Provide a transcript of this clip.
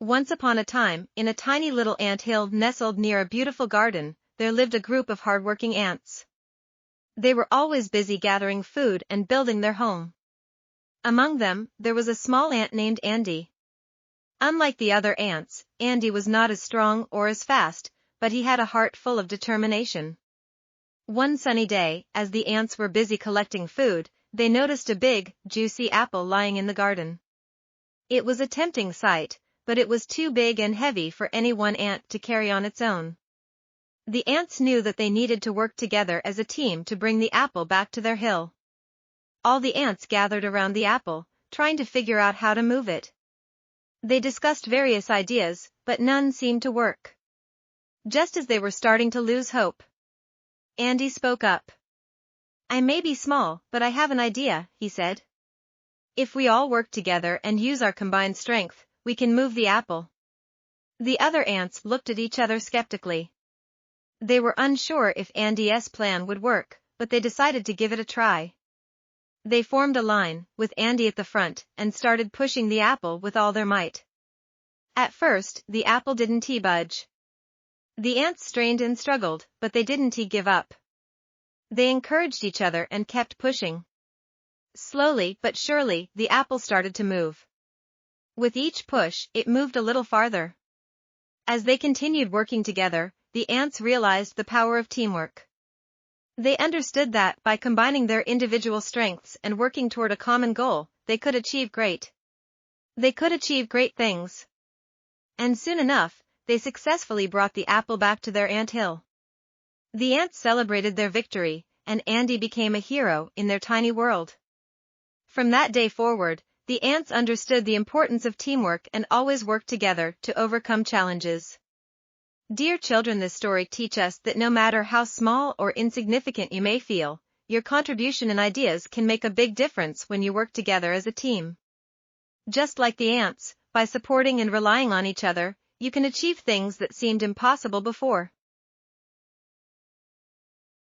Once upon a time, in a tiny little ant hill nestled near a beautiful garden, there lived a group of hardworking ants. They were always busy gathering food and building their home. Among them, there was a small ant named Andy. Unlike the other ants, Andy was not as strong or as fast, but he had a heart full of determination. One sunny day, as the ants were busy collecting food, they noticed a big, juicy apple lying in the garden. It was a tempting sight, but it was too big and heavy for any one ant to carry on its own. The ants knew that they needed to work together as a team to bring the apple back to their hill. All the ants gathered around the apple, trying to figure out how to move it. They discussed various ideas, but none seemed to work. Just as they were starting to lose hope, Andy spoke up. "I may be small, but I have an idea," he said. "If we all work together and use our combined strength, we can move the apple." The other ants looked at each other skeptically. They were unsure if Andy's plan would work, but they decided to give it a try. They formed a line, with Andy at the front, and started pushing the apple with all their might. At first, the apple didn't budge. The ants strained and struggled, but they didn't give up. They encouraged each other and kept pushing. Slowly but surely, the apple started to move. With each push, it moved a little farther. As they continued working together, the ants realized the power of teamwork. They understood that, by combining their individual strengths and working toward a common goal, they could achieve great things. And soon enough, they successfully brought the apple back to their ant hill. The ants celebrated their victory, and Andy became a hero in their tiny world. From that day forward, the ants understood the importance of teamwork and always worked together to overcome challenges. Dear children, this story teaches us that no matter how small or insignificant you may feel, your contribution and ideas can make a big difference when you work together as a team. Just like the ants, by supporting and relying on each other, you can achieve things that seemed impossible before.